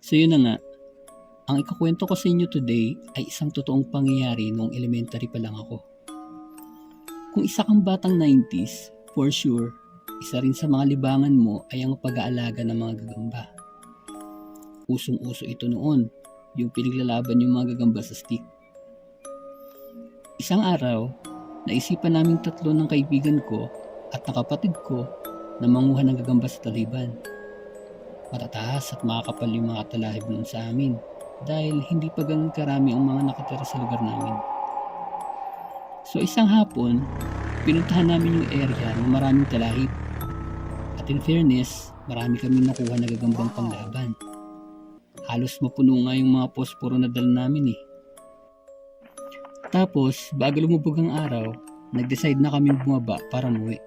So yun na nga, ang ikukwento ko sa inyo today ay isang totoong pangyayari noong elementary pa lang ako. Kung isa kang batang 90s, for sure, isa rin sa mga libangan mo ay ang pag-aalaga ng mga gagamba. Usong-uso ito noon, yung pinaglalaban yung mga gagamba sa stick. Isang araw, naisipan naming tatlo ng kaibigan ko at ng kapatid ko na manguha ng gagamba sa taliban. Matataas at makakapal yung mga talahib noon sa amin dahil hindi pa ganun karami ang mga nakatira sa lugar namin. So isang hapon, pinuntahan namin yung area na maraming talahib. At in fairness, marami kami nakuha na gagambang panglaban. Halos mapuno nga yung mga posporo na dala namin eh. Tapos, bago lumubog ang araw, nag-decide na kaming bumaba para umuwi.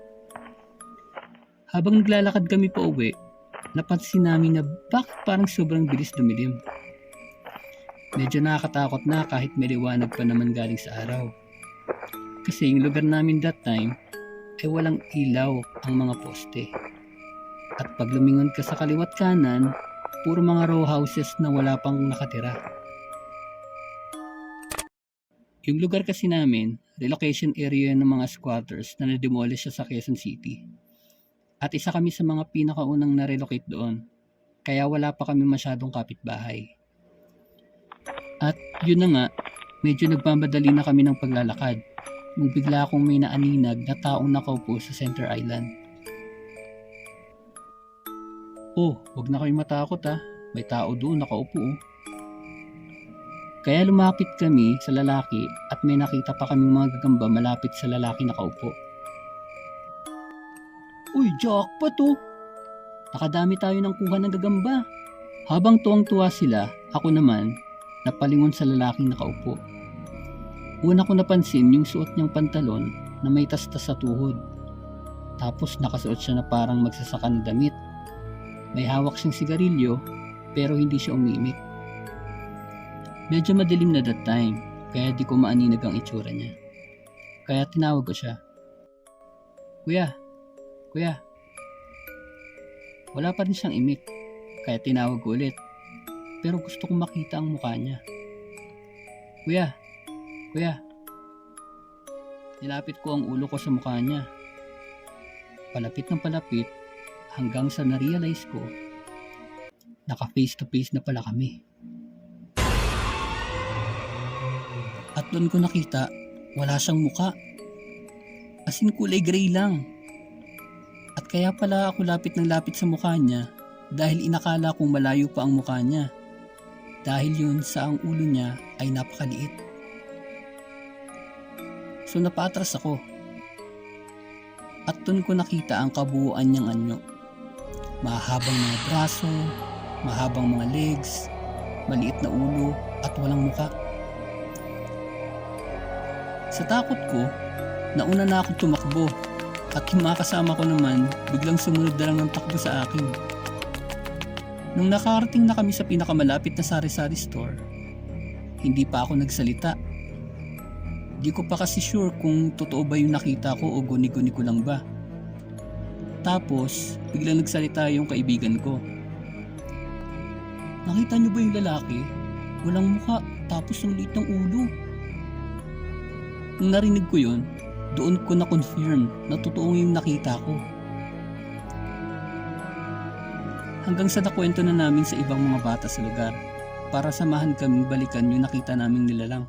Habang naglalakad kami pa uwi, napansin namin na bakit parang sobrang bilis dumilim. Medyo nakakatakot na kahit may liwanag pa naman galing sa araw. Kasi yung lugar namin that time ay walang ilaw ang mga poste. At pag lumingon ka sa kaliwat kanan, puro mga row houses na wala pang nakatira. Yung lugar kasi namin, relocation area ng mga squatters na na-demolish siya sa Quezon City. At isa kami sa mga pinakaunang na-relocate doon, kaya wala pa kami masyadong kapitbahay. At yun na nga, medyo nagmamadali na kami ng paglalakad nung bigla akong may naaninag na taong nakaupo sa Center Island. Oh, wag na kayong matakot ah, may tao doon nakaupo oh. Kaya lumapit kami sa lalaki at may nakita pa kaming mga gagamba malapit sa lalaki nakaupo. Uy, jackpot oh! Nakadami tayo ng kuha ng gagamba. Habang tuwang-tuwa sila, ako naman, napalingon sa lalaking nakaupo. Una ko napansin yung suot niyang pantalon na may tastas sa tuhod. Tapos nakasuot siya na parang magsasaka ng damit. May hawak siyang sigarilyo pero hindi siya umiimik. Medyo madilim na that time kaya di ko maaninag ang itsura niya. Kaya tinawag ko siya. Kuya, kuya. Wala pa rin siyang imik kaya tinawag ko ulit. Pero gusto kong makita ang mukha niya. Kuya, kuya. Nilapit ko ang ulo ko sa mukha niya. Palapit ng palapit hanggang sa na-realize ko naka face to face na pala kami. At doon ko nakita wala siyang muka. As in kulay gray lang. At kaya pala ako lapit ng lapit sa mukha niya dahil inakala kong malayo pa ang mukha niya. Dahil yun sa ang ulo niya ay napakaliit. So napaatras ako. At doon ko nakita ang kabuuan niyang anyo. Mahabang mga braso, mahabang mga legs, maliit na ulo at walang muka. Sa takot ko, nauna na akong tumakbo at yung mga kasama ko naman biglang sumunod na lang ng takbo sa akin. Nung nakarating na kami sa pinakamalapit na sari-sari store, hindi pa ako nagsalita. Di ko pa kasi sure kung totoo ba yung nakita ko o guni-guni ko lang ba. Tapos, biglang nagsalita yung kaibigan ko. Nakita niyo ba yung lalaki? Walang mukha, tapos ang liit ng ulo. Nung narinig ko yun, doon ko na-confirm na totoo yung nakita ko. Hanggang sa nakwento na namin sa ibang mga bata sa lugar para samahan kaming balikan yung nakita naming nilalang.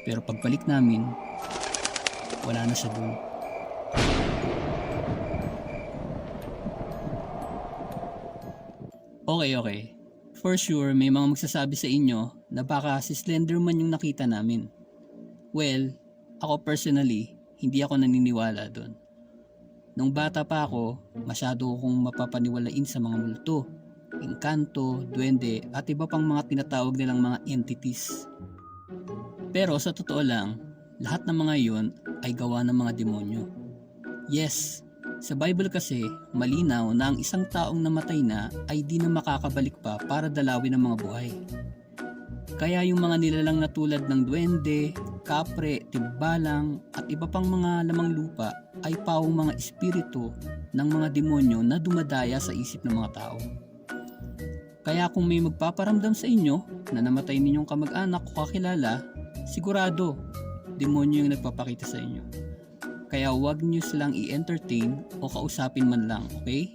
Pero pagbalik namin, wala na siya doon. Okay. For sure, may mga magsasabi sa inyo na baka si Slenderman yung nakita namin. Well, ako personally, hindi ako naniniwala doon. Nung bata pa ako, masyado akong mapapaniwalain sa mga multo, engkanto, duwende at iba pang mga tinatawag nilang mga entities. Pero sa totoo lang, lahat ng mga iyon ay gawa ng mga demonyo. Yes, sa Bible kasi, malinaw na ang isang taong namatay na ay di na makakabalik pa para dalawin ang mga buhay. Kaya yung mga nilalang na tulad ng duwende, kapre, timbalang at iba pang mga lamang lupa ay pawang mga espiritu ng mga demonyo na dumadaya sa isip ng mga tao. Kaya kung may magpaparamdam sa inyo na namatay ninyong kamag-anak o kakilala, sigurado, demonyo yung nagpapakita sa inyo. Kaya huwag niyo silang i-entertain o kausapin man lang, okay?